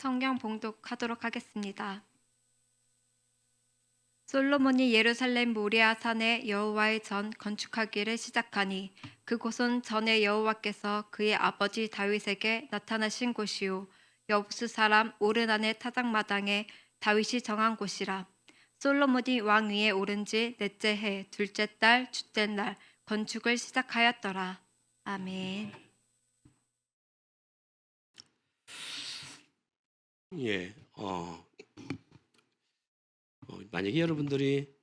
성경 봉독하도록 하겠습니다. 솔로몬이 예루살렘 모리아 산에 여호와의 전 건축하기를 시작하니 그곳은 전에 여호와께서 그의 아버지 다윗에게 나타나신 곳이요 여부스 사람 오르난의 타작마당에 다윗이 정한 곳이라. 솔로몬이 왕 위에 오른 지 넷째 해 둘째 달 주째 날 건축을 시작하였더라. 아멘. 예, 만약에 여러분들이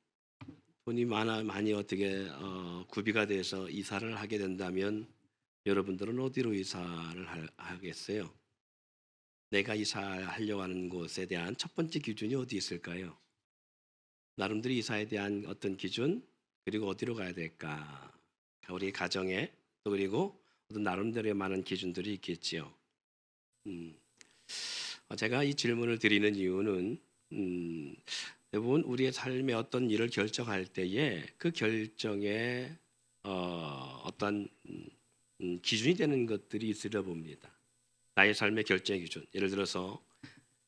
돈이 많이 어떻게 구비가 돼서 이사를 하게 된다면 여러분들은 어디로 이사를 하겠어요? 내가 이사하려고 하는 곳에 대한 첫 번째 기준이 어디 있을까요? 나름대로 이사에 대한 어떤 기준, 그리고 어디로 가야 될까? 우리 가정에 또 그리고 어떤 나름대로의 많은 기준들이 있겠지요. 제가 이 질문을 드리는 이유는 대부분 우리의 삶의 어떤 일을 결정할 때에 그 결정에 어떤 기준이 되는 것들이 있으려 봅니다. 나의 삶의 결정의 기준. 예를 들어서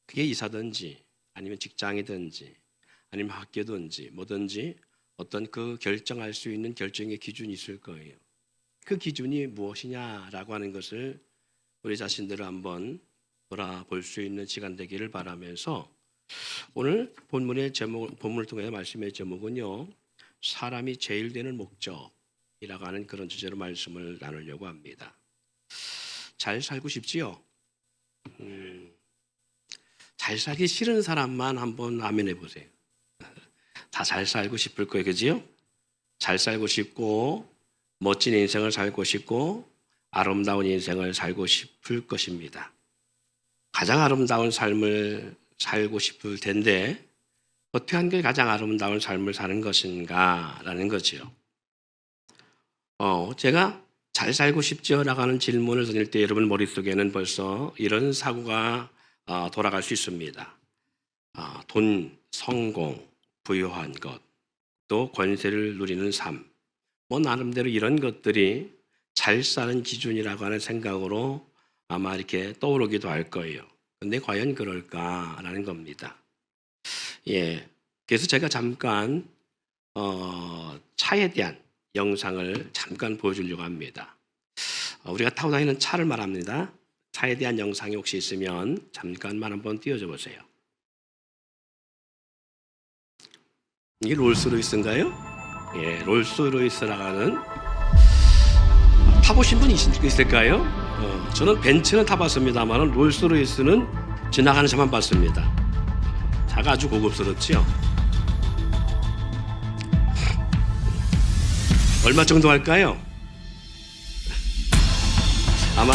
그게 이사든지 아니면 직장이든지 아니면 학교든지 뭐든지 어떤 그 결정할 수 있는 결정의 기준이 있을 거예요. 그 기준이 무엇이냐라고 하는 것을 우리 자신들을 한번 돌아볼 수 있는 시간 되기를 바라면서 오늘 본문을 통해 말씀의 제목은요, 사람이 제일 되는 목적이라고 하는 그런 주제로 말씀을 나누려고 합니다. 잘 살고 싶지요? 잘 살기 싫은 사람만 한번 아멘해 보세요. 다 잘 살고 싶을 거예요, 그지요? 잘 살고 싶고 멋진 인생을 살고 싶고 아름다운 인생을 살고 싶을 것입니다. 가장 아름다운 삶을 살고 싶을 텐데 어떻게 하는 게 가장 아름다운 삶을 사는 것인가라는 거지요. 제가 잘 살고 싶지요라고 하는 질문을 던질 때 여러분 머릿속에는 벌써 이런 사고가 돌아갈 수 있습니다. 돈, 성공, 부유한 것, 또 권세를 누리는 삶, 나름대로 이런 것들이 잘 사는 기준이라고 하는 생각으로 아마 이렇게 떠오르기도 할 거예요. 근데 과연 그럴까라는 겁니다. 예, 그래서 제가 잠깐 차에 대한 영상을 잠깐 보여주려고 합니다. 우리가 타고 다니는 차를 말합니다. 차에 대한 영상이 혹시 있으면 잠깐만 한번 띄워줘 보세요. 이게 롤스로이스인가요? 예, 롤스로이스라는 타보신 분 있을까요? 저는 벤츠는 타봤습니다만 롤스로이스는 지나가는 차만 봤습니다. 차가 아주 고급스럽지요. 얼마 정도 할까요? 아마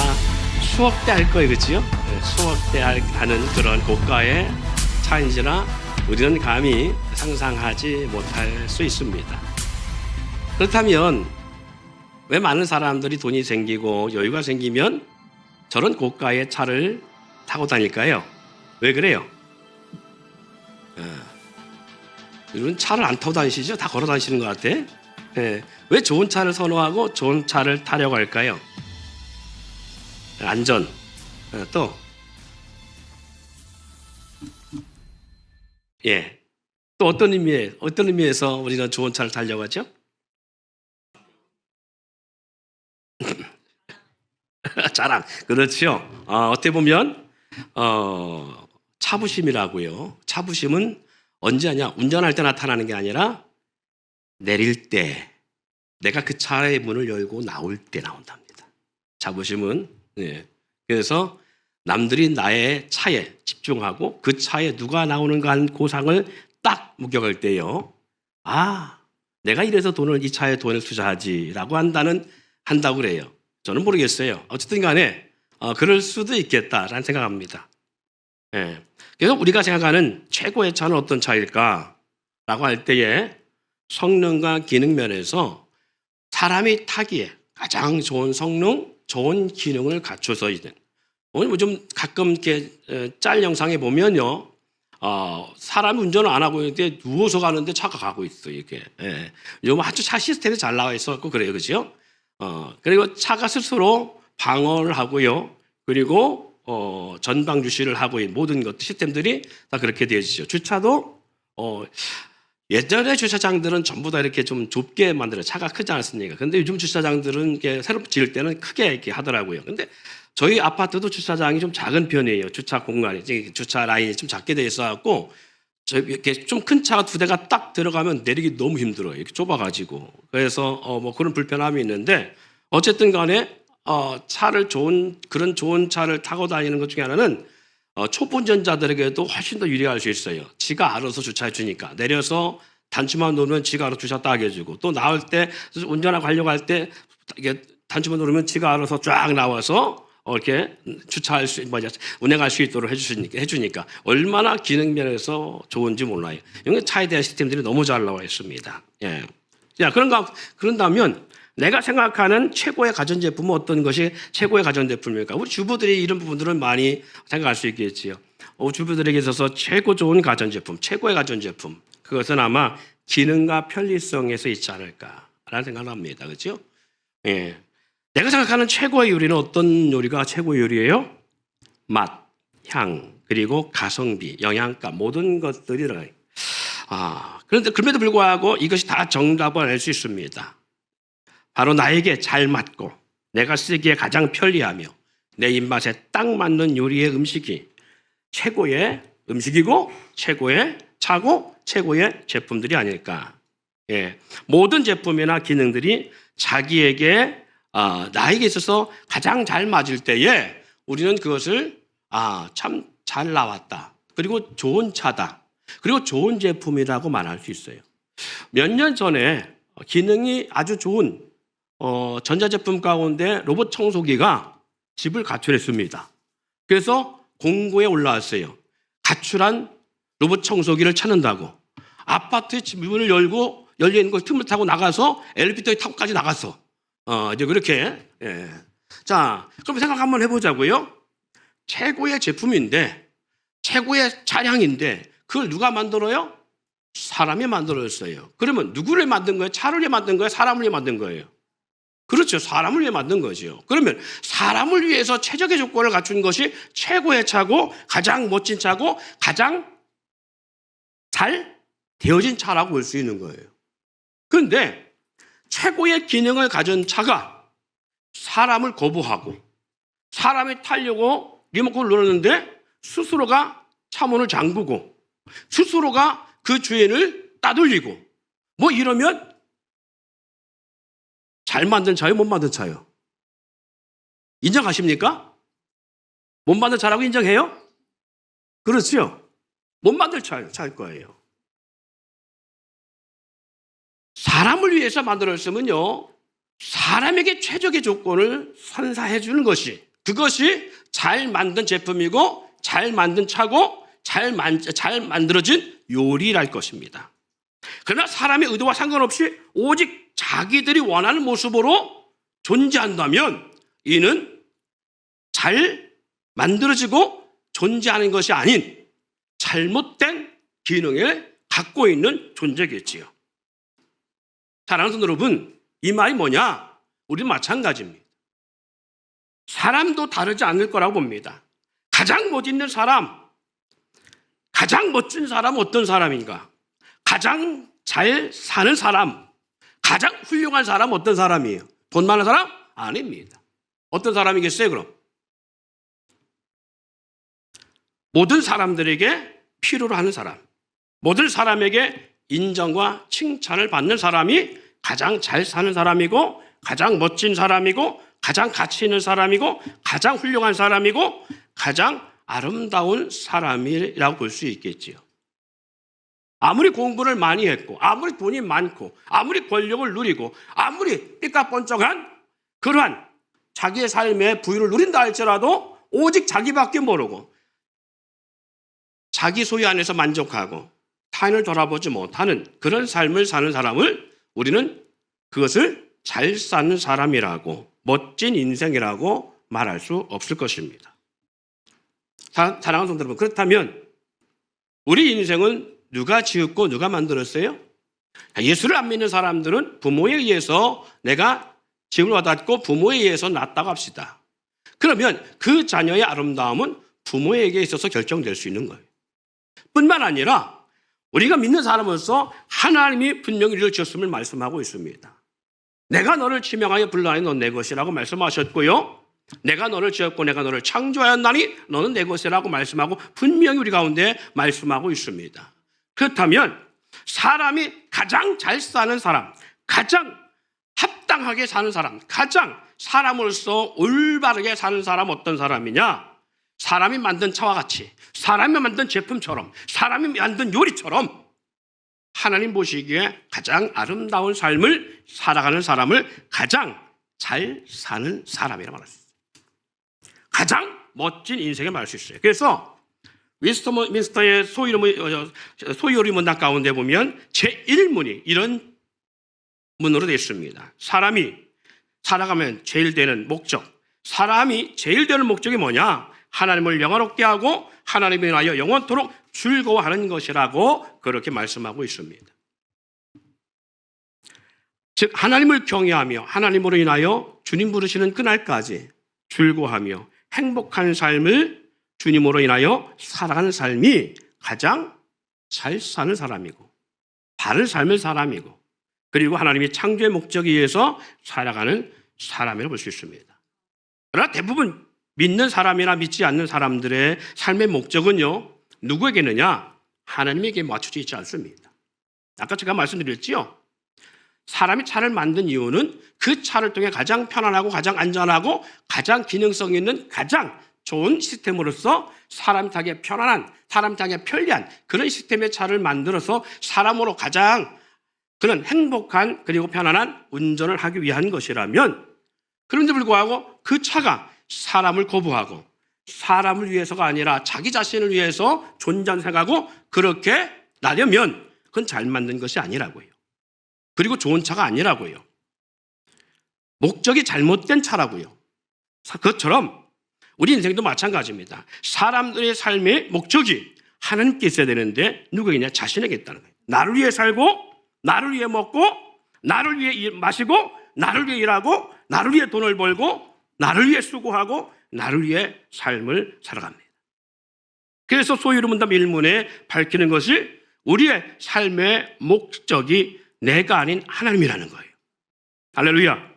수억 대 할 거예요, 그렇지요? 수억 대 하는 그런 고가의 차인지라 우리는 감히 상상하지 못할 수 있습니다. 그렇다면 왜 많은 사람들이 돈이 생기고 여유가 생기면 저런 고가의 차를 타고 다닐까요? 왜 그래요? 여러분 차를 안 타고 다니시죠? 다 걸어 다니시는 것 같아. 왜 좋은 차를 선호하고 좋은 차를 타려고 할까요? 안전. 또 또 어떤 의미에서 우리는 좋은 차를 타려고 하죠? 자랑. 그렇죠. 어떻게 보면 차부심이라고요. 차부심은 언제 하냐? 운전할 때 나타나는 게 아니라 내릴 때, 내가 그 차의 문을 열고 나올 때 나온답니다. 차부심은. 그래서 남들이 나의 차에 집중하고 그 차에 누가 나오는가 하는 고상을 딱 목격할 때요. 내가 이래서 이 차에 돈을 투자하지라고 한다고 그래요. 저는 모르겠어요. 어쨌든 간에 그럴 수도 있겠다라는 생각합니다. 그래서 우리가 생각하는 최고의 차는 어떤 차일까라고 할 때에 성능과 기능 면에서 사람이 타기에 가장 좋은 성능, 좋은 기능을 갖춰서 있는. 오늘 좀 가끔 이렇게 짤 영상에 보면요, 사람이 운전을 안 하고 있는데 누워서 가는데 차가 가고 있어 이렇게. 요즘 아주 차 시스템이 잘 나와 있어갖고 그래요, 그죠? 그리고 차가 스스로 방어를 하고요. 그리고 전방 주시를 하고 있는 모든 것 시스템들이 다 그렇게 되어지죠. 주차도 예전에 주차장들은 전부 다 이렇게 좀 좁게 만들어 차가 크지 않았습니까? 근데 요즘 주차장들은 이렇게 새로 지을 때는 크게 이렇게 하더라고요. 근데 저희 아파트도 주차장이 좀 작은 편이에요. 주차 공간이, 주차 라인이 좀 작게 돼 있어갖고, 이렇게 좀 큰 차가 2대가 딱 들어가면 내리기 너무 힘들어요. 이렇게 좁아가지고. 그래서 뭐 그런 불편함이 있는데, 어쨌든 간에 그런 좋은 차를 타고 다니는 것 중에 하나는 초보 운전자들에게도 훨씬 더 유리할 수 있어요. 지가 알아서 주차해 주니까. 내려서 단추만 누르면 지가 알아서 주차 딱 해주고, 또 나올 때 운전하고 가려고 할 때 이게 단추만 누르면 지가 알아서 쫙 나와서 이렇게 주차할 수, 운행할 수 있도록 해주니까 얼마나 기능 면에서 좋은지 몰라요. 이런 차에 대한 시스템들이 너무 잘 나와 있습니다. 예. 자, 그런다면 내가 생각하는 최고의 가전제품은 어떤 것이 최고의 가전제품일까? 우리 주부들이 이런 부분들은 많이 생각할 수 있겠지요. 주부들에게 있어서 최고 좋은 가전제품, 최고의 가전제품. 그것은 아마 기능과 편리성에서 있지 않을까라는 생각을 합니다. 그렇죠? 예. 내가 생각하는 최고의 요리는 어떤 요리가 최고의 요리예요? 맛, 향, 그리고 가성비, 영양가 모든 것들이 들어가요. 그런데 그럼에도 불구하고 이것이 다 정답을 알 수 있습니다. 바로 나에게 잘 맞고 내가 쓰기에 가장 편리하며 내 입맛에 딱 맞는 요리의 음식이 최고의 음식이고 최고의 차고 최고의 제품들이 아닐까. 예. 모든 제품이나 기능들이 자기에게 나에게 있어서 가장 잘 맞을 때에 우리는 그것을 참 잘 나왔다. 그리고 좋은 차다. 그리고 좋은 제품이라고 말할 수 있어요. 몇 년 전에 기능이 아주 좋은 전자제품 가운데 로봇 청소기가 집을 가출했습니다. 그래서 공고에 올라왔어요. 가출한 로봇 청소기를 찾는다고. 아파트의 문을 열고 열려있는 걸 틈을 타고 나가서 엘리베이터에 타고까지 나갔어. 이제 그렇게. 예. 자, 그럼 생각 한번 해보자고요. 최고의 제품인데, 최고의 차량인데, 그걸 누가 만들어요? 사람이 만들었어요. 그러면 누구를 만든 거예요? 차를 위해 만든 거예요? 사람을 위해 만든 거예요? 그렇죠. 사람을 위해 만든 거죠. 그러면 사람을 위해서 최적의 조건을 갖춘 것이 최고의 차고, 가장 멋진 차고, 가장 잘 되어진 차라고 볼 수 있는 거예요. 그런데 최고의 기능을 가진 차가 사람을 거부하고 사람이 타려고 리모컨을 눌렀는데 스스로가 차문을 잠그고 스스로가 그 주인을 따돌리고 뭐 이러면 잘 만든 차요? 못 만든 차요? 인정하십니까? 못 만든 차라고 인정해요? 그렇죠. 못 만들 차일 거예요. 사람을 위해서 만들었으면요, 사람에게 최적의 조건을 선사해 주는 것이, 그것이 잘 만든 제품이고, 잘 만든 차고, 잘 만들어진 요리랄 것입니다. 그러나 사람의 의도와 상관없이 오직 자기들이 원하는 모습으로 존재한다면 이는 잘 만들어지고 존재하는 것이 아닌 잘못된 기능을 갖고 있는 존재겠지요. 사랑하는 성도 여러분, 이 말이 뭐냐? 우리는 마찬가지입니다. 사람도 다르지 않을 거라고 봅니다. 가장 멋있는 사람, 가장 멋진 사람은 어떤 사람인가? 가장 잘 사는 사람, 가장 훌륭한 사람은 어떤 사람이에요? 돈 많은 사람? 아닙니다. 어떤 사람이겠어요, 그럼? 모든 사람들에게 필요로 하는 사람, 모든 사람에게 인정과 칭찬을 받는 사람이 가장 잘 사는 사람이고, 가장 멋진 사람이고, 가장 가치 있는 사람이고, 가장 훌륭한 사람이고, 가장 아름다운 사람이라고 볼 수 있겠지요. 아무리 공부를 많이 했고, 아무리 돈이 많고, 아무리 권력을 누리고, 아무리 삐까뻔쩍한 그러한 자기의 삶의 부유를 누린다 할지라도 오직 자기밖에 모르고 자기 소유 안에서 만족하고 타인을 돌아보지 못하는 그런 삶을 사는 사람을 우리는 그것을 잘 사는 사람이라고, 멋진 인생이라고 말할 수 없을 것입니다. 사랑하는 성도 여러분, 그렇다면 우리 인생은 누가 지었고 누가 만들었어요? 예수를 안 믿는 사람들은 부모에 의해서 내가 지음을 받았고 부모에 의해서 낳았다고 합시다. 그러면 그 자녀의 아름다움은 부모에게 있어서 결정될 수 있는 거예요. 뿐만 아니라 우리가 믿는 사람으로서 하나님이 분명히 우리를 지었음을 말씀하고 있습니다. 내가 너를 지명하여 불러하니 넌 내 것이라고 말씀하셨고요. 내가 너를 지었고 내가 너를 창조하였나니 너는 내 것이라고 말씀하고 분명히 우리 가운데 말씀하고 있습니다. 그렇다면 사람이 가장 잘 사는 사람, 가장 합당하게 사는 사람, 가장 사람으로서 올바르게 사는 사람 어떤 사람이냐? 사람이 만든 차와 같이, 사람이 만든 제품처럼, 사람이 만든 요리처럼 하나님 보시기에 가장 아름다운 삶을 살아가는 사람을 가장 잘 사는 사람이라고 말할 수 있어요. 가장 멋진 인생을 말할 수 있어요. 그래서 윈스터의 소요리 문답 가운데 보면 제1문이 이런 문으로 되어 있습니다. 사람이 살아가면 제일 되는 목적, 사람이 제일 되는 목적이 뭐냐? 하나님을 영화롭게 하고 하나님을 위하여 영원토록 즐거워하는 것이라고 그렇게 말씀하고 있습니다. 즉 하나님을 경외하며 하나님으로 인하여 주님 부르시는 그날까지 즐거워하며 행복한 삶을 주님으로 인하여 살아가는 삶이 가장 잘 사는 사람이고 바른 삶을 사람이고 그리고 하나님이 창조의 목적에 의해서 살아가는 사람이라고 볼 수 있습니다. 그러나 대부분 믿는 사람이나 믿지 않는 사람들의 삶의 목적은요, 누구에게느냐? 하나님에게 맞춰져 있지 않습니다. 아까 제가 말씀드렸지요. 사람이 차를 만든 이유는 그 차를 통해 가장 편안하고 가장 안전하고 가장 기능성 있는 가장 좋은 시스템으로서 사람 타기에 편안한, 사람 타기에 편리한 그런 시스템의 차를 만들어서 사람으로 가장 그런 행복한 그리고 편안한 운전을 하기 위한 것이라면 그런데 불구하고 그 차가 사람을 거부하고 사람을 위해서가 아니라 자기 자신을 위해서 존재하고 그렇게 나려면 그건 잘 만든 것이 아니라고요. 그리고 좋은 차가 아니라고요. 목적이 잘못된 차라고요. 그것처럼 우리 인생도 마찬가지입니다. 사람들의 삶의 목적이 하나님께 있어야 되는데 누구에게냐? 자신에게 있다는 거예요. 나를 위해 살고 나를 위해 먹고 나를 위해 마시고 나를 위해 일하고 나를 위해 돈을 벌고 나를 위해 수고하고 나를 위해 삶을 살아갑니다. 그래서 소유리 문답 1문에 밝히는 것이 우리의 삶의 목적이 내가 아닌 하나님이라는 거예요. 할렐루야.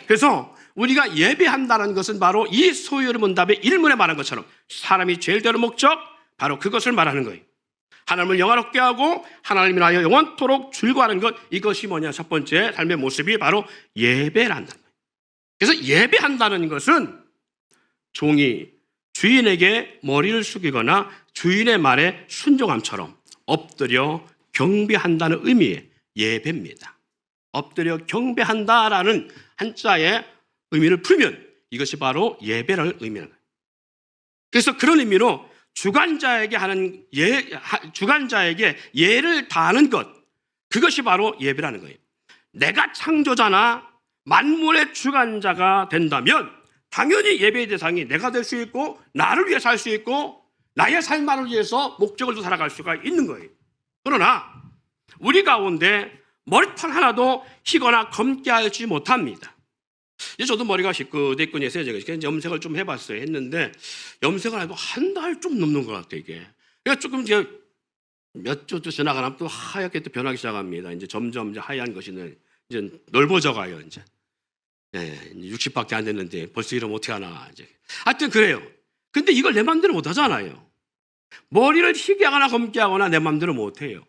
그래서 우리가 예배한다는 것은 바로 이 소유리 문답의 1문에 말한 것처럼 사람이 제일 되는 목적 바로 그것을 말하는 거예요. 하나님을 영화롭게 하고 하나님을 위하여 영원토록 즐거워하는 것, 이것이 뭐냐? 첫 번째 삶의 모습이 바로 예배란다는 거예요. 그래서 예배한다는 것은 종이 주인에게 머리를 숙이거나 주인의 말에 순종함처럼 엎드려 경배한다는 의미의 예배입니다. 엎드려 경배한다라는 한자의 의미를 풀면 이것이 바로 예배를 의미하는 거예요. 그래서 그런 의미로 주관자에게 예를 다하는 것, 그것이 바로 예배라는 거예요. 내가 창조자나 만물의 주관자가 된다면 당연히 예배의 대상이 내가 될 수 있고 나를 위해 살 수 있고 나의 삶만을 위해서 목적을 살아갈 수가 있는 거예요. 그러나 우리 가운데 머리털 하나도 희거나 검게 하지 못합니다. 이제 저도 머리가 시끄대끈해서 제가 염색을 좀 해봤어요. 했는데 염색을 해도 한 달 좀 넘는 것 같아요. 이게. 그러니까 조금 이제 몇 주 지나가면 또 하얗게 또 변하기 시작합니다. 이제 점점 이제 하얀 것이 이제 넓어져 가요. 이제. 네, 60밖에 안 됐는데 벌써 이러면 어떻게 하나. 이제. 하여튼 그래요. 근데 이걸 내 마음대로 못 하잖아요. 머리를 희게 하거나 검게 하거나 내 마음대로 못 해요.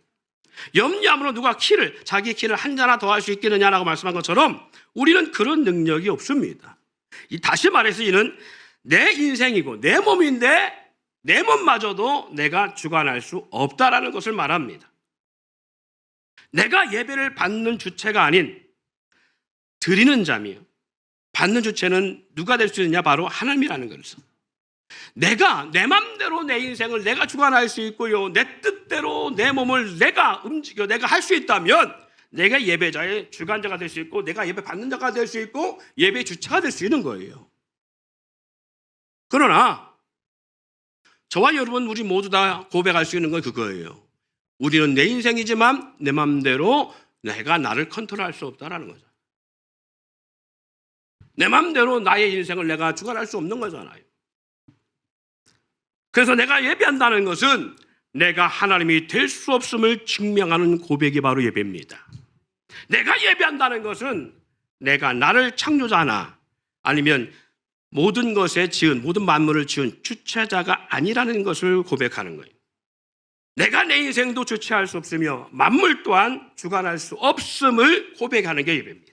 염려함으로 누가 자기 키를 한 자나 더 할 수 있겠느냐라고 말씀한 것처럼 우리는 그런 능력이 없습니다. 다시 말해서 이는 내 인생이고 내 몸인데 내 몸마저도 내가 주관할 수 없다라는 것을 말합니다. 내가 예배를 받는 주체가 아닌 드리는 자며 받는 주체는 누가 될 수 있느냐? 바로 하나님이라는 것을. 내가 내 맘대로 내 인생을 내가 주관할 수 있고요, 내 뜻대로 내 몸을 내가 움직여 내가 할 수 있다면 내가 예배자의 주관자가 될 수 있고 내가 예배 받는 자가 될 수 있고 예배 주체가 될 수 있는 거예요. 그러나 저와 여러분 우리 모두 다 고백할 수 있는 건 그거예요. 우리는 내 인생이지만 내 맘대로 내가 나를 컨트롤할 수 없다라는 거죠. 내 마음대로 나의 인생을 내가 주관할 수 없는 거잖아요. 그래서 내가 예배한다는 것은 내가 하나님이 될 수 없음을 증명하는 고백이 바로 예배입니다. 내가 예배한다는 것은 내가 나를 창조자나 아니면 모든 것에 지은, 모든 만물을 지은 주체자가 아니라는 것을 고백하는 거예요. 내가 내 인생도 주체할 수 없으며 만물 또한 주관할 수 없음을 고백하는 게 예배입니다.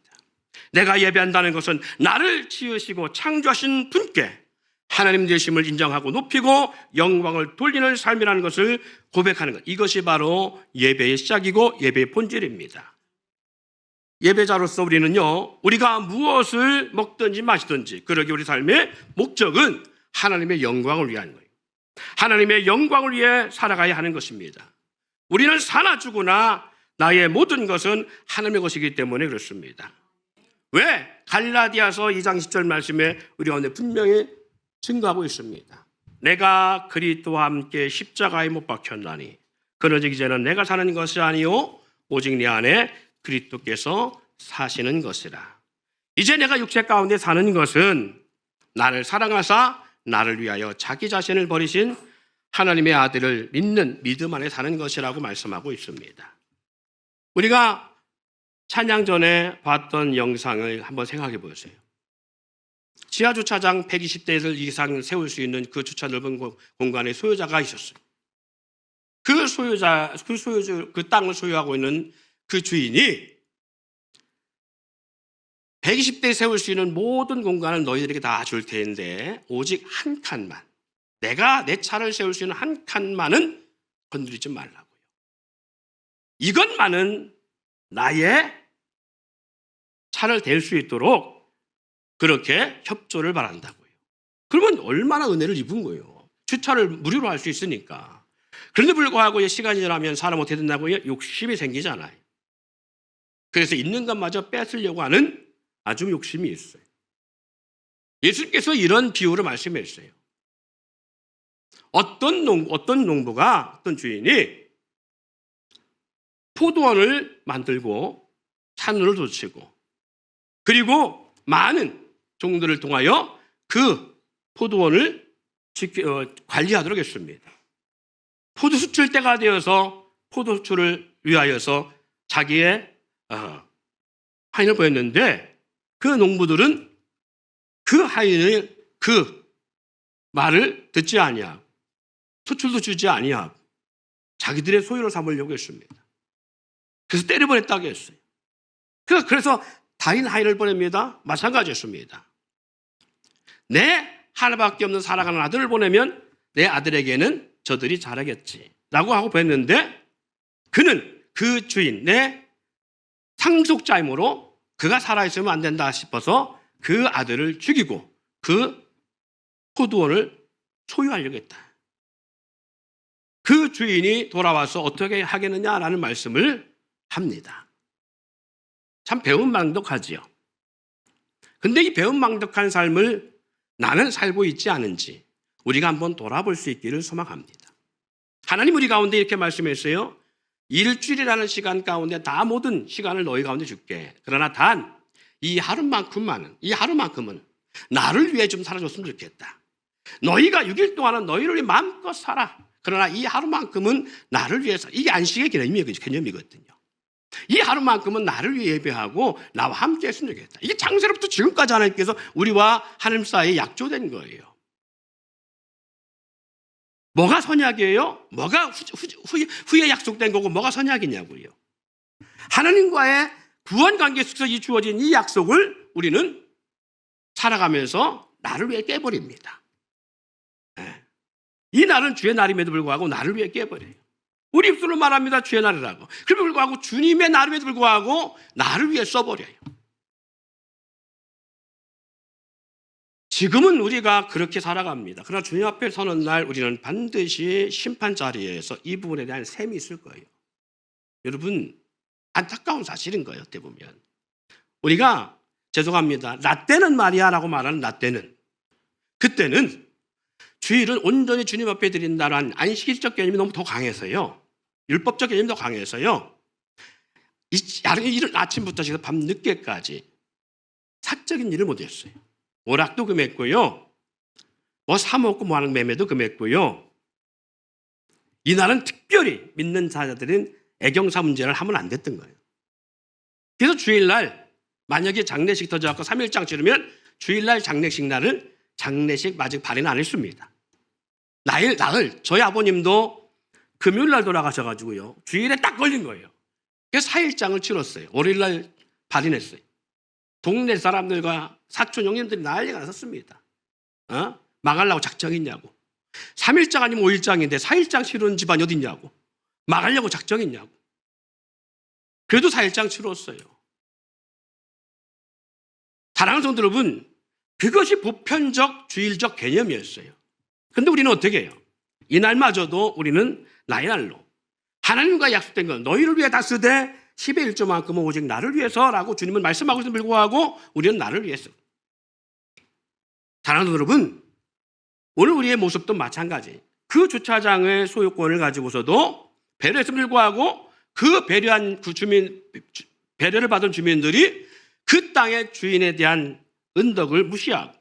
내가 예배한다는 것은 나를 지으시고 창조하신 분께 하나님 되심을 인정하고 높이고 영광을 돌리는 삶이라는 것을 고백하는 것. 이것이 바로 예배의 시작이고 예배의 본질입니다. 예배자로서 우리는요, 우리가 무엇을 먹든지 마시든지 그러기 우리 삶의 목적은 하나님의 영광을 위한 거예요. 하나님의 영광을 위해 살아가야 하는 것입니다. 우리는 사나 죽으나 나의 모든 것은 하나님의 것이기 때문에 그렇습니다. 왜? 갈라디아서 2장 10절 말씀에 우리 가운데 분명히 증거하고 있습니다. 내가 그리스도와 함께 십자가에 못 박혔나니 그러즉 이제는 내가 사는 것이 아니요 오직 내 안에 그리스도께서 사시는 것이라. 이제 내가 육체 가운데 사는 것은 나를 사랑하사 나를 위하여 자기 자신을 버리신 하나님의 아들을 믿는 믿음 안에 사는 것이라고 말씀하고 있습니다. 우리가 찬양 전에 봤던 영상을 한번 생각해 보세요. 지하 주차장 120대 이상 세울 수 있는 그 주차 넓은 공간에 소유자가 있었어요. 그 땅을 소유하고 있는 그 주인이 120대 세울 수 있는 모든 공간을 너희들에게 다 줄 텐데 오직 한 칸만, 내가 내 차를 세울 수 있는 한 칸만은 건드리지 말라고요. 이것만은 나의 차를 댈 수 있도록 그렇게 협조를 바란다고요. 그러면 얼마나 은혜를 입은 거예요. 주차를 무료로 할 수 있으니까. 그런데 불구하고 시간이 지나면 사람 어떻게 된다고요? 욕심이 생기잖아요. 그래서 있는 것마저 뺏으려고 하는 아주 욕심이 있어요. 예수님께서 이런 비유를 말씀했어요. 어떤 농부가, 어떤 주인이 포도원을 만들고 산으로 돋치고 그리고 많은 종들을 통하여 그 포도원을 관리하도록 했습니다. 포도 수출 때가 되어서 포도 수출을 위하여서 자기의 하인을 보였는데 그 농부들은 그 하인을 그 말을 듣지 아니하고 수출도 주지 아니하고 자기들의 소유로 삼으려고 했습니다. 그래서 때려버렸다고 했어요. 그래서 다른 하인을 보냅니다. 마찬가지였습니다. 내 하나밖에 없는 사랑하는 아들을 보내면 내 아들에게는 저들이 잘하겠지라고 하고 보냈는데 그는 그 주인, 내 상속자이므로 그가 살아있으면 안 된다 싶어서 그 아들을 죽이고 그 포도원을 소유하려고 했다. 그 주인이 돌아와서 어떻게 하겠느냐라는 말씀을 합니다. 참 배은망덕하지요. 근데 이 배은망덕한 삶을 나는 살고 있지 않은지 우리가 한번 돌아볼 수 있기를 소망합니다. 하나님 우리 가운데 이렇게 말씀했어요. 일주일이라는 시간 가운데 다 모든 시간을 너희 가운데 줄게. 그러나 단 이 하루만큼은 나를 위해 좀 살아줬으면 좋겠다. 너희가 6일 동안은 너희를 위해 마음껏 살아. 그러나 이 하루만큼은 나를 위해서. 이게 안식의 개념이거든요. 이 하루만큼은 나를 위해 예배하고 나와 함께 했으면 좋겠다. 이게 창세로부터 지금까지 하나님께서 우리와 하나님 사이에 약조된 거예요. 뭐가 선약이에요? 뭐가 후에 약속된 거고 뭐가 선약이냐고요. 하나님과의 구원 관계 속에서 주어진 이 약속을 우리는 살아가면서 나를 위해 깨버립니다. 이 날은 주의 날임에도 불구하고 나를 위해 깨버려요. 우리 입술로 말합니다. 주의 날이라고. 그럼에도 불구하고 주님의 날임에도 불구하고 나를 위해 써버려요. 지금은 우리가 그렇게 살아갑니다. 그러나 주님 앞에 서는 날 우리는 반드시 심판 자리에서 이 부분에 대한 셈이 있을 거예요. 여러분 안타까운 사실인 거예요. 어떻게 보면 우리가 죄송합니다. 나 때는 말이야라고 말하는 나 때는 그때는 주일을 온전히 주님 앞에 드린다는 안식일적 개념이 너무 더 강해서요. 율법적 개념이 더 강해서요. 이른 아침부터 지금 밤 늦게까지 사적인 일을 못했어요. 오락도 금했고요. 뭐 사먹고 뭐 하는 매매도 금했고요. 이날은 특별히 믿는 자들은 애경사 문제를 하면 안 됐던 거예요. 그래서 주일날 만약에 장례식 터져갖고 3일장 치르면 주일날 장례식 날은 장례식 아직 발인 안 했습니다. 나흘 저희 아버님도 금요일날 돌아가셔가지고요. 주일에 딱 걸린 거예요. 그래서 4일장을 치렀어요. 월요일날 발인했어요. 동네 사람들과 사촌 형님들이 난리가 났었습니다. 망하려고 작정했냐고. 3일장 아니면 5일장인데 4일장 치르는 집안이 어딨냐고. 망하려고 작정했냐고. 그래도 4일장 치렀어요. 사랑하는 성도 여러분, 그것이 보편적 주일적 개념이었어요. 근데 우리는 어떻게 해요? 이날마저도 우리는 나의 날로 하나님과 약속된 것 너희를 위해 다 쓰되 10의 1조만큼은 오직 나를 위해서라고 주님은 말씀하고 있음을 불구하고 우리는 나를 위해서. 사랑하는 성도 여러분, 오늘 우리의 모습도 마찬가지. 그 주차장의 소유권을 가지고서도 배려했음을 불구하고 그 배려한 그 배려를 받은 주민들이 그 땅의 주인에 대한 은덕을 무시하고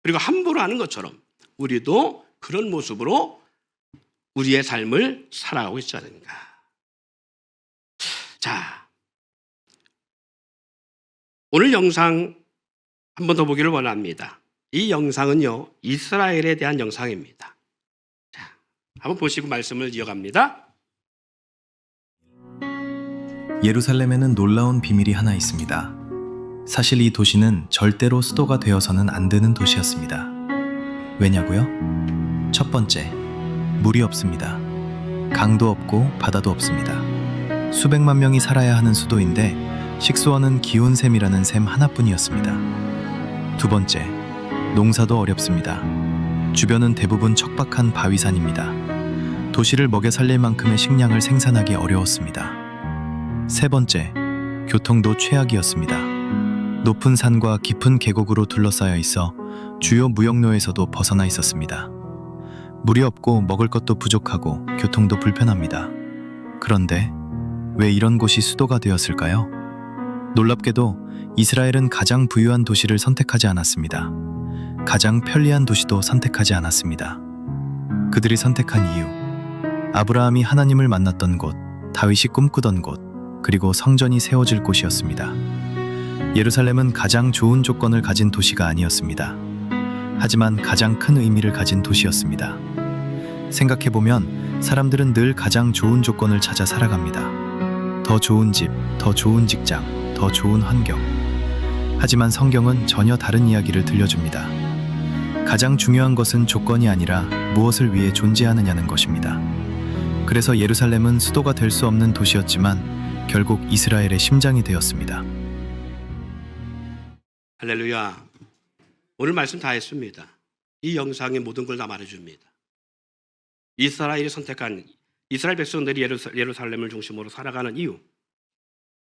그리고 함부로 하는 것처럼 우리도 그런 모습으로 우리의 삶을 살아가고 있지 않은가. 자, 오늘 영상 한 번 더 보기를 원합니다. 이 영상은요, 이스라엘에 대한 영상입니다. 자, 한번 보시고 말씀을 이어갑니다. 예루살렘에는 놀라운 비밀이 하나 있습니다. 사실 이 도시는 절대로 수도가 되어서는 안 되는 도시였습니다. 왜냐고요? 첫 번째, 물이 없습니다. 강도 없고 바다도 없습니다. 수백만 명이 살아야 하는 수도인데 식수원은 기온 샘이라는 샘 하나뿐이었습니다. 두 번째, 농사도 어렵습니다. 주변은 대부분 척박한 바위산입니다. 도시를 먹여 살릴 만큼의 식량을 생산하기 어려웠습니다. 세 번째, 교통도 최악이었습니다. 높은 산과 깊은 계곡으로 둘러싸여 있어 주요 무역로에서도 벗어나 있었습니다. 물이 없고 먹을 것도 부족하고 교통도 불편합니다. 그런데 왜 이런 곳이 수도가 되었을까요? 놀랍게도 이스라엘은 가장 부유한 도시를 선택하지 않았습니다. 가장 편리한 도시도 선택하지 않았습니다. 그들이 선택한 이유, 아브라함이 하나님을 만났던 곳, 다윗이 꿈꾸던 곳, 그리고 성전이 세워질 곳이었습니다. 예루살렘은 가장 좋은 조건을 가진 도시가 아니었습니다. 하지만 가장 큰 의미를 가진 도시였습니다. 생각해보면 사람들은 늘 가장 좋은 조건을 찾아 살아갑니다. 더 좋은 집, 더 좋은 직장, 더 좋은 환경. 하지만 성경은 전혀 다른 이야기를 들려줍니다. 가장 중요한 것은 조건이 아니라 무엇을 위해 존재하느냐는 것입니다. 그래서 예루살렘은 수도가 될 수 없는 도시였지만 결국 이스라엘의 심장이 되었습니다. 할렐루야. 오늘 말씀 다 했습니다. 이 영상의 모든 걸 다 말해줍니다. 이스라엘이 선택한 이스라엘 백성들이 예루살렘을 중심으로 살아가는 이유,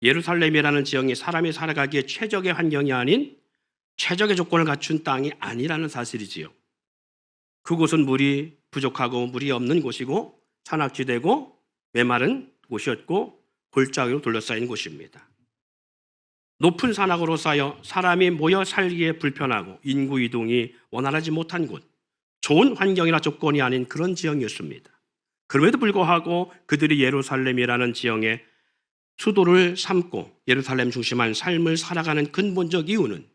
예루살렘이라는 지형이 사람이 살아가기에 최적의 환경이 아닌 최적의 조건을 갖춘 땅이 아니라는 사실이지요. 그곳은 물이 부족하고 물이 없는 곳이고 산악지대고 메마른 곳이었고 골짜기로 둘러싸인 곳입니다. 높은 산악으로 쌓여 사람이 모여 살기에 불편하고 인구 이동이 원활하지 못한 곳, 좋은 환경이나 조건이 아닌 그런 지형이었습니다. 그럼에도 불구하고 그들이 예루살렘이라는 지형의 수도를 삼고 예루살렘 중심한 삶을 살아가는 근본적 이유는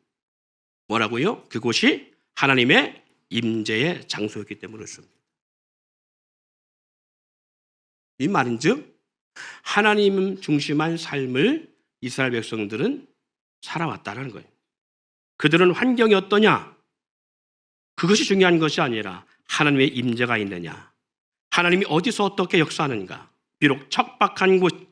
뭐라고요? 그곳이 하나님의 임재의 장소였기 때문이었습니다. 이 말인즉 하나님 중심한 삶을 이스라엘 백성들은 살아왔다는 거예요. 그들은 환경이 어떠냐? 그것이 중요한 것이 아니라 하나님의 임재가 있느냐? 하나님이 어디서 어떻게 역사하는가? 비록 척박한 곳,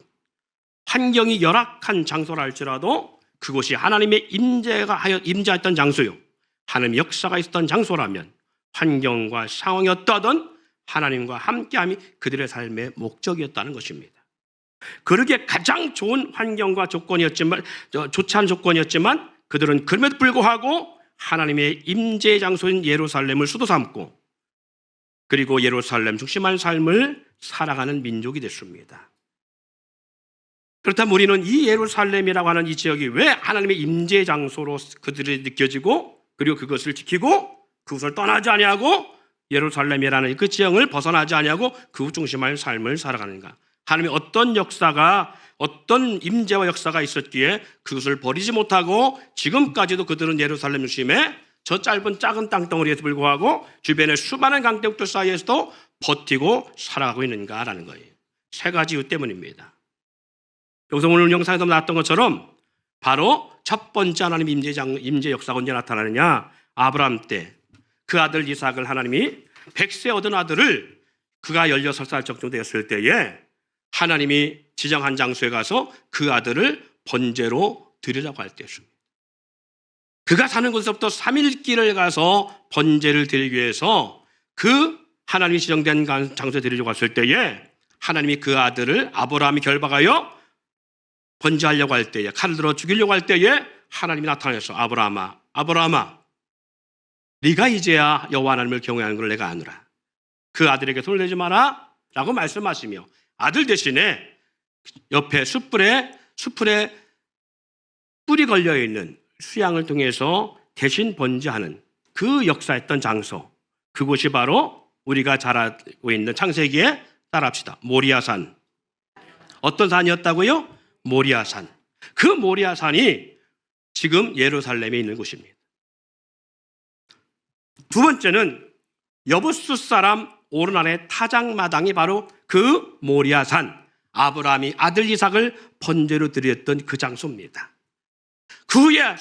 환경이 열악한 장소라 할지라도 그곳이 하나님의 임재했던 장소요. 하나님의 역사가 있었던 장소라면 환경과 상황이 어떠하든 하나님과 함께함이 그들의 삶의 목적이었다는 것입니다. 그러기에 가장 좋은 환경과 조건이었지만, 좋지 않은 조건이었지만 그들은 그럼에도 불구하고 하나님의 임재의 장소인 예루살렘을 수도 삼고 그리고 예루살렘 중심한 삶을 살아가는 민족이 됐습니다. 그렇다면 우리는 이 예루살렘이라고 하는 이 지역이 왜 하나님의 임재 장소로 그들이 느껴지고 그리고 그것을 지키고 그것을 떠나지 아니하고 예루살렘이라는 그 지형을 벗어나지 아니하고 그 중심의 삶을 살아가는가? 하나님의 어떤 역사가 어떤 임재와 역사가 있었기에 그것을 버리지 못하고 지금까지도 그들은 예루살렘 중심에 저 짧은 작은 땅덩어리에서 불구하고 주변의 수많은 강대국들 사이에서도 버티고 살아가고 있는가라는 거예요. 세 가지 이유 때문입니다. 여기서 오늘 영상에서 나왔던 것처럼 바로 첫 번째 하나님 임재 역사가 언제 나타나느냐? 아브라함 때 그 아들 이삭을 하나님이 100세 얻은 아들을 그가 16살 정도 되었을 때에 하나님이 지정한 장소에 가서 그 아들을 번제로 드리라고 할 때였습니다. 그가 사는 곳에서부터 3일 길을 가서 번제를 드리기 위해서 그 하나님이 지정된 장소에 드리려고 했을 때에 하나님이 그 아들을 아브라함이 결박하여 번제하려고 할 때에 칼을 들어 죽이려고 할 때에 하나님이 나타나서 아브라함아 네가 이제야 여호와 하나님을 경외하는 걸 내가 아노라. 그 아들에게 손을 대지 마라 라고 말씀하시며 아들 대신에 옆에 숯불에 뿔이 걸려있는 수양을 통해서 대신 번제하는 그 역사했던 장소, 그곳이 바로 우리가 잘 알고 있는 창세기에 따라합시다. 모리아산. 어떤 산이었다고요? 모리아산. 그 모리아산이 지금 예루살렘에 있는 곳입니다. 두 번째는 여부스 사람 오르난의 타작마당이 바로 그 모리아산, 아브라함이 아들 이삭을 번제로 드렸던 그 장소입니다. 그 후에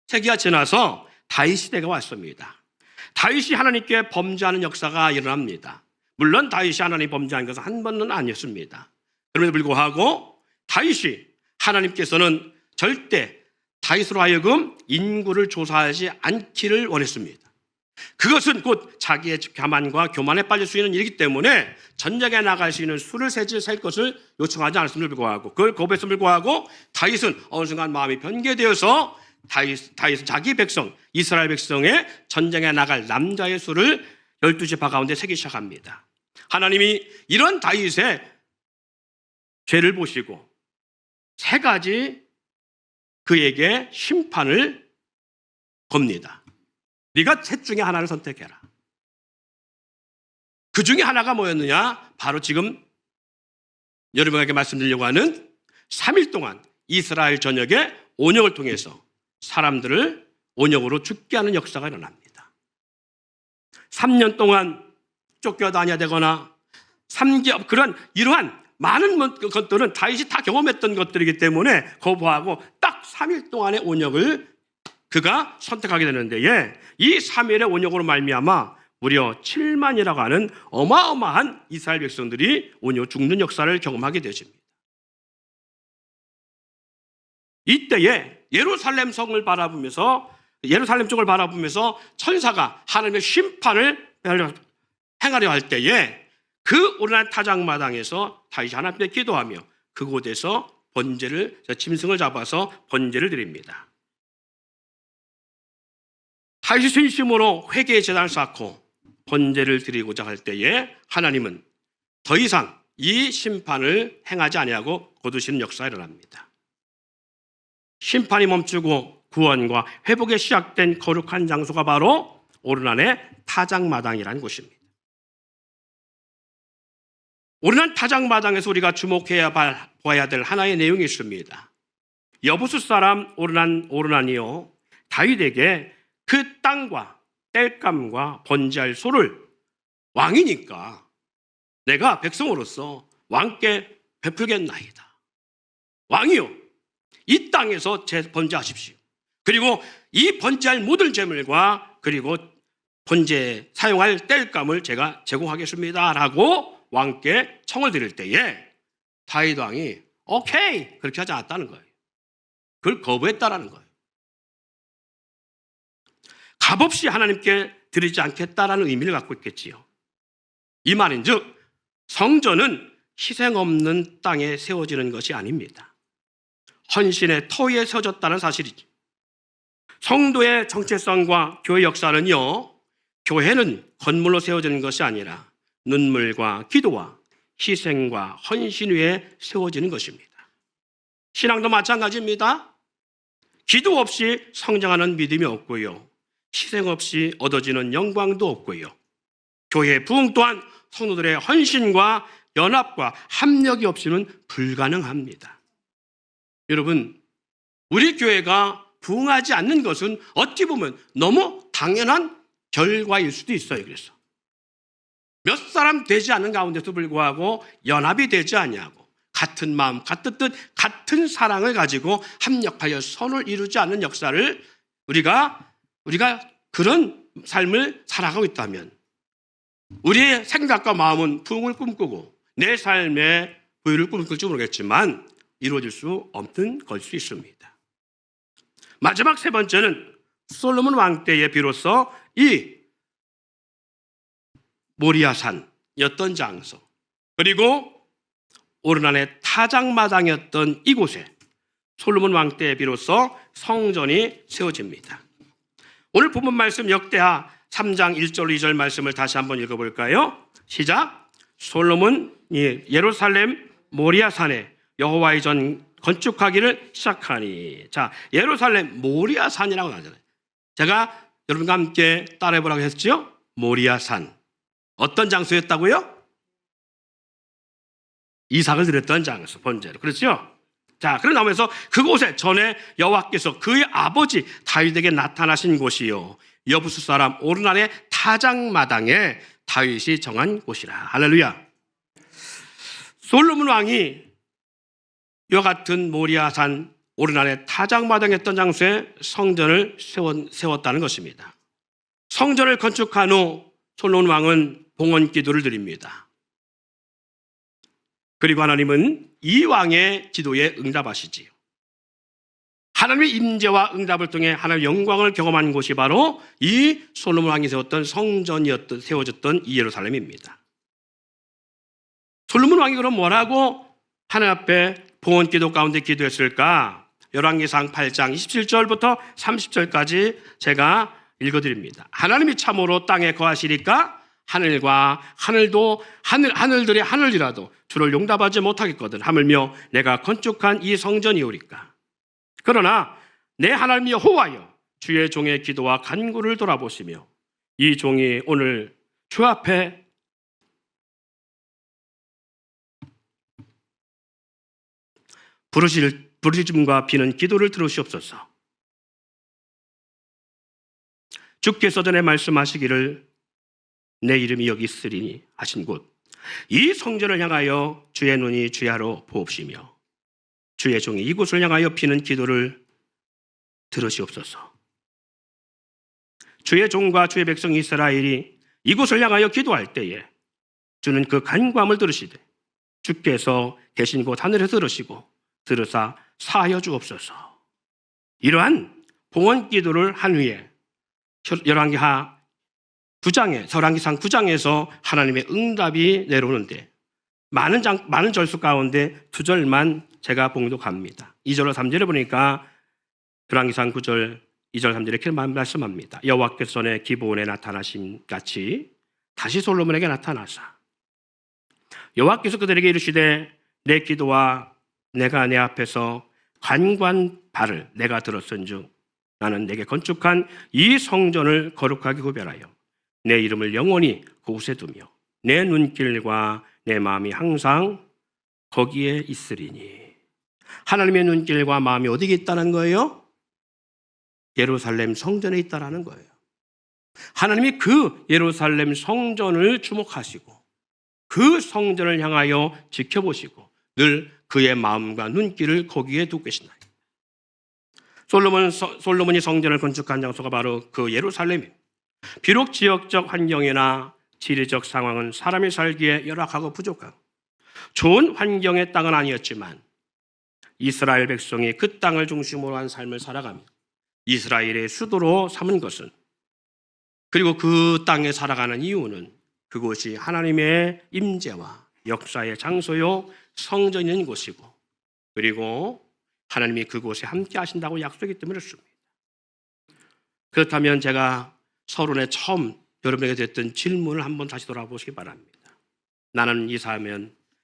수세기가 지나서 다윗 시대가 왔습니다. 다윗이 하나님께 범죄하는 역사가 일어납니다. 물론 다윗이 하나님 범죄한 것은 한 번은 아니었습니다. 그럼에도 불구하고 다윗이 하나님께서는 절대 다윗으로 하여금 인구를 조사하지 않기를 원했습니다. 그것은 곧 자기의 교만과 교만에 빠질 수 있는 일이기 때문에 전쟁에 나갈 수 있는 수를 셀 것을 요청하지 않았음을 불구하고 그걸 거부했음을 불구하고 다윗은 어느 순간 마음이 변개되어서 다윗은 자기 백성 이스라엘 백성의 전쟁에 나갈 남자의 수를 12지파 가운데 세기 시작합니다. 하나님이 이런 다윗의 죄를 보시고 세 가지 그에게 심판을 겁니다. 네가 셋 중에 하나를 선택해라. 그 중에 하나가 뭐였느냐? 바로 지금 여러분에게 말씀드리려고 하는 3일 동안 이스라엘 전역에 온역을 통해서 사람들을 온역으로 죽게 하는 역사가 일어납니다. 3년 동안 쫓겨다녀야 되거나 그런 이러한 많은 것들은 다윗이 다 경험했던 것들이기 때문에 거부하고 딱 3일 동안의 온역을 그가 선택하게 되는데 이 3일의 온역으로 말미암아 무려 7만이라고 하는 어마어마한 이스라엘 백성들이 온역 죽는 역사를 경험하게 되십니다. 이때에 예루살렘 성을 바라보면서 예루살렘 쪽을 바라보면서 천사가 하나님의 심판을 행하려 할 때에 그 오르난 타작마당에서 다윗이 하나님께 기도하며 그곳에서 짐승을 잡아서 번제를 드립니다. 다윗이 진심으로 회개의 제단을 쌓고 번제를 드리고자 할 때에 하나님은 더 이상 이 심판을 행하지 아니하고 거두시는 역사가 일어납니다. 심판이 멈추고 구원과 회복에 시작된 거룩한 장소가 바로 오르난의 타작마당이라는 곳입니다. 오르난 타작마당에서 우리가 주목해야 봐야 될 하나의 내용이 있습니다. 여부스 사람 오르난이요 다윗에게 그 땅과 땔감과 번제할 소를 왕이니까 내가 백성으로서 왕께 베풀겠나이다. 왕이요 이 땅에서 번제하십시오. 그리고 이 번제할 모든 제물과 그리고 번제 사용할 땔감을 제가 제공하겠습니다 라고 왕께 청을 드릴 때에 다윗 왕이 오케이 그렇게 하지 않았다는 거예요. 그걸 거부했다라는 거예요. 값없이 하나님께 드리지 않겠다라는 의미를 갖고 있겠지요. 이 말인즉 성전은 희생 없는 땅에 세워지는 것이 아닙니다. 헌신의 터위에 세워졌다는 사실이죠. 성도의 정체성과 교회 역사는요, 교회는 건물로 세워지는 것이 아니라 눈물과 기도와 희생과 헌신 위에 세워지는 것입니다. 신앙도 마찬가지입니다. 기도 없이 성장하는 믿음이 없고요. 희생 없이 얻어지는 영광도 없고요. 교회의 부흥 또한 성도들의 헌신과 연합과 합력이 없이는 불가능합니다. 여러분, 우리 교회가 부흥하지 않는 것은 어찌 보면 너무 당연한 결과일 수도 있어요. 그래서 몇 사람 되지 않는 가운데도 불구하고 연합이 되지 아니하고 같은 마음, 같은 뜻, 같은 사랑을 가지고 합력하여 선을 이루지 않는 역사를 우리가 그런 삶을 살아가고 있다면 우리의 생각과 마음은 부흥을 꿈꾸고 내 삶의 부유를 꿈꿀지 모르겠지만 이루어질 수 없는 걸 수 있습니다. 마지막 세 번째는 솔로몬 왕 때에 비로소 이 모리아산이었던 장소, 그리고 오르난의 타작마당이었던 이곳에 솔로몬 왕 때에 비로소 성전이 세워집니다. 오늘 본문 말씀 역대하 3장 1절 2절 말씀을 다시 한번 읽어볼까요? 시작. 솔로몬이 예루살렘 모리아산에 여호와의 전 건축하기를 시작하니. 자, 예루살렘 모리아산이라고 하잖아요. 제가 여러분과 함께 따라해보라고 했죠? 모리아산. 어떤 장소였다고요? 이삭을 드렸던 장소, 번제로. 그렇죠? 자, 그런 나오면서 그곳에 전에 여호와께서 그의 아버지 다윗에게 나타나신 곳이요, 여부수 사람 오르난의 타작마당에 다윗이 정한 곳이라. 할렐루야. 솔로몬 왕이 이와 같은 모리아산 오르난의 타작마당이었던 장소에 성전을 세웠다는 것입니다. 성전을 건축한 후 솔로몬 왕은 봉헌 기도를 드립니다. 그리고 하나님은 이 왕의 기도에 응답하시지요. 하나님의 임재와 응답을 통해 하나님의 영광을 경험한 곳이 바로 이 솔로몬 왕이 세웠던 성전이었던, 세워졌던 이 예루살렘입니다. 솔로몬 왕이 그럼 뭐라고 하나님 앞에 봉헌 기도 가운데 기도했을까? 열왕기상 8장 27절부터 30절까지 제가 읽어드립니다. 하나님이 참으로 땅에 거하시리까? 하늘들의 하늘이라도 주를 용납하지 못하겠거든. 하물며 내가 건축한 이 성전이오리까? 그러나 내 하나님 여호와여, 주의 종의 기도와 간구를 돌아보시며 이 종이 오늘 주 앞에 부르짖음과 비는 기도를 들으시옵소서. 주께서 전에 말씀하시기를 내 이름이 여기 있으리니 하신 곳, 이 성전을 향하여 주의 눈이 주야로 보옵시며 주의 종이 이곳을 향하여 비는 기도를 들으시옵소서. 주의 종과 주의 백성 이스라엘이 이곳을 향하여 기도할 때에 주는 그 간구함을 들으시되 주께서 계신 곳 하늘에서 들으시고 들으사 사하여 주옵소서. 이러한 봉헌 기도를 한 후에 열왕기상 9장에서 하나님의 응답이 내려오는데 많은 절수 가운데 2절만 제가 봉독합니다. 2절과 3절에 보니까 열왕기상 9절 2절 3절에 이렇게 말씀합니다. 여호와께서 전에 기브온에 나타나신 같이 다시 솔로몬에게 나타나사 여호와께서 그들에게 이르시되 내 기도와 내가 내 앞에서 간구한 바를 내가 들었은즉 나는 내게 건축한 이 성전을 거룩하게 구별하여 내 이름을 영원히 그곳에 두며 내 눈길과 내 마음이 항상 거기에 있으리니. 하나님의 눈길과 마음이 어디에 있다는 거예요? 예루살렘 성전에 있다는 거예요. 하나님이 그 예루살렘 성전을 주목하시고 그 성전을 향하여 지켜보시고 늘 그의 마음과 눈길을 거기에 두고 계신다. 솔로몬이 성전을 건축한 장소가 바로 그 예루살렘입니다. 비록 지역적 환경이나 지리적 상황은 사람이 살기에 열악하고 부족하고 좋은 환경의 땅은 아니었지만 이스라엘 백성이 그 땅을 중심으로 한 삶을 살아가며 이스라엘의 수도로 삼은 것은, 그리고 그 땅에 살아가는 이유는 그곳이 하나님의 임재와 역사의 장소요 성전인 곳이고, 그리고 하나님이 그곳에 함께 하신다고 약속이기 때문에 그렇습니다. 그렇다면 제가 서론에 처음 여러분에게 드렸던 질문을 한번 다시 돌아보시기 바랍니다. 나는 이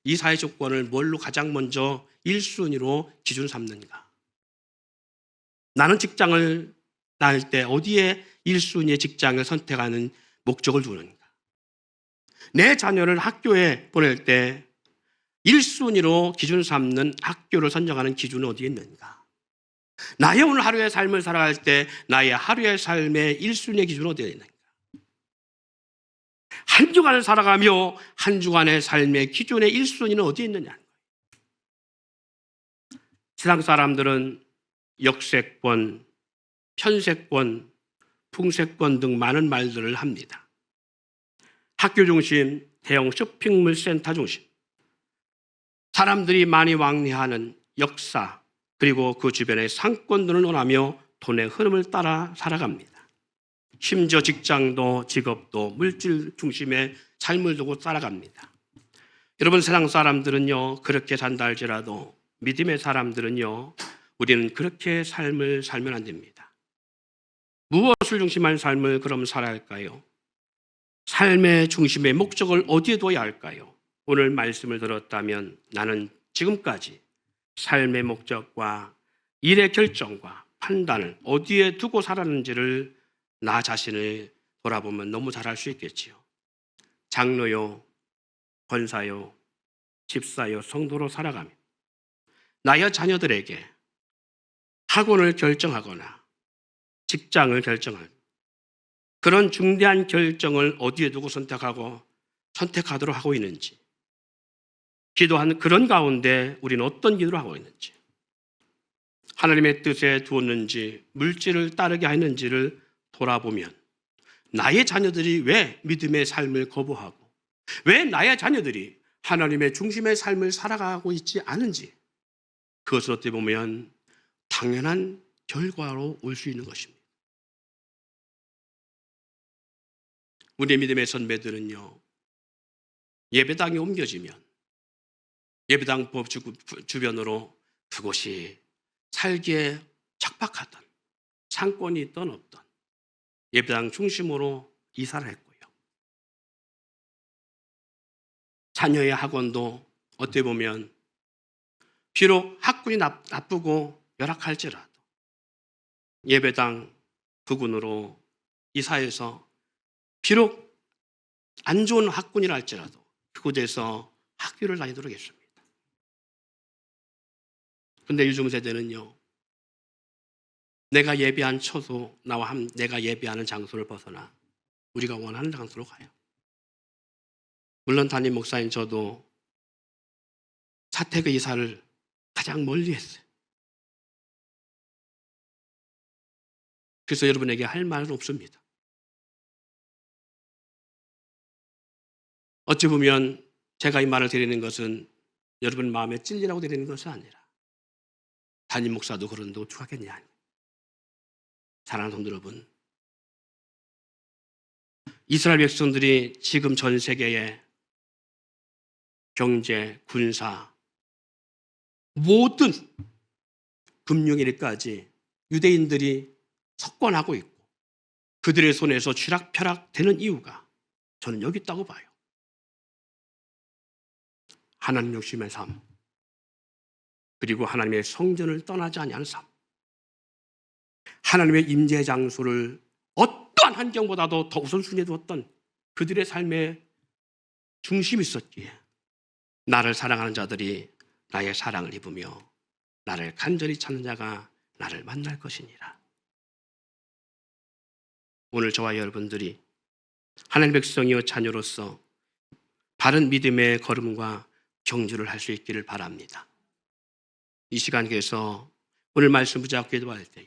이 사회 조건을 뭘로 가장 먼저 1순위로 기준 삼는가? 나는 직장을 나을 때 어디에 1순위의 직장을 선택하는 목적을 두는가? 내 자녀를 학교에 보낼 때 1순위로 기준 삼는 학교를 선정하는 기준은 어디에 있는가? 나의 오늘 하루의 삶을 살아갈 때 나의 하루의 삶의 1순위의 기준은 어디에 있는가? 한 주간을 살아가며 한 주간의 삶의 기준의 1순위는 어디에 있느냐? 세상 사람들은 역세권, 편세권, 풍세권 등 많은 말들을 합니다. 학교 중심, 대형 쇼핑몰 센터 중심, 사람들이 많이 왕래하는 역사, 그리고 그 주변의 상권들을 논하며 돈의 흐름을 따라 살아갑니다. 심지어 직장도 직업도 물질 중심의 삶을 두고 살아갑니다. 여러분, 세상 사람들은요 그렇게 산다 할지라도 믿음의 사람들은요 우리는 그렇게 삶을 살면 안 됩니다. 무엇을 중심한 삶을 그럼 살아야 할까요? 삶의 중심의 목적을 어디에 둬야 할까요? 오늘 말씀을 들었다면 나는 지금까지 삶의 목적과 일의 결정과 판단을 어디에 두고 살았는지를 나 자신을 돌아보면 너무 잘 알 수 있겠지요. 장로요, 권사요, 집사요, 성도로 살아가며 나의 자녀들에게 학원을 결정하거나 직장을 결정하는 그런 중대한 결정을 어디에 두고 선택하도록 하고 있는지, 기도하는 그런 가운데 우리는 어떤 기도를 하고 있는지, 하나님의 뜻에 두었는지 물질을 따르게 했는지를 돌아보면 나의 자녀들이 왜 믿음의 삶을 거부하고 왜 나의 자녀들이 하나님의 중심의 삶을 살아가고 있지 않은지, 그것을 어떻게 보면 당연한 결과로 올 수 있는 것입니다. 우리 믿음의 선배들은요 예배당이 옮겨지면 예배당 주변으로 그곳이 살기에 척박하던 상권이 있던 없던 예배당 중심으로 이사를 했고요. 자녀의 학원도 어떻게 보면 비록 학군이 나쁘고 열악할지라도 예배당 부근으로 이사해서 비록 안 좋은 학군이라 할지라도 그곳에서 학교를 다니도록 했습니다. 그런데 요즘 세대는요 내가 예배한 처소, 내가 예배하는 장소를 벗어나 우리가 원하는 장소로 가요. 물론 담임 목사인 저도 사택의 이사를 가장 멀리 했어요. 그래서 여러분에게 할 말은 없습니다. 어찌 보면 제가 이 말을 드리는 것은 여러분 마음에 찔리라고 드리는 것이 아니라 담임 목사도 그런데 어떡하겠냐. 사랑하는 성도 여러분, 이스라엘 백성들이 지금 전 세계의 경제, 군사, 모든 금융일까지 유대인들이 석권하고 있고 그들의 손에서 쥐락펴락되는 이유가 저는 여기 있다고 봐요. 하나님 욕심의 삶, 그리고 하나님의 성전을 떠나지 아니하는 삶, 하나님의 임재 장소를 어떠한 환경보다도 더 우선순위에 두었던 그들의 삶의 중심이 있었기에 나를 사랑하는 자들이 나의 사랑을 입으며 나를 간절히 찾는 자가 나를 만날 것이니라. 오늘 저와 여러분들이 하나님 백성이요 자녀로서 바른 믿음의 걸음과 경주를 할 수 있기를 바랍니다. 이 시간에서 오늘 말씀 붙잡고 기도할 때에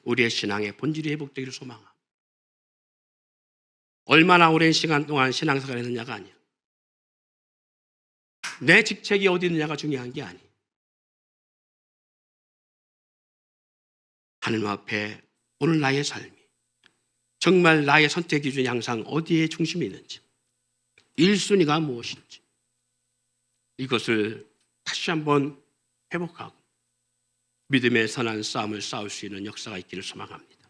우리의 신앙의 본질이 회복되기를 소망합니다. 얼마나 오랜 시간 동안 신앙생활을 했느냐가 아니야. 내 직책이 어디 있느냐가 중요한 게 아니. 하나님 앞에 오늘 나의 삶이 정말 나의 선택 기준이 항상 어디에 중심이 있는지, 1순위가 무엇인지 이것을 다시 한번 회복하고 믿음의 선한 싸움을 싸울 수 있는 역사가 있기를 소망합니다.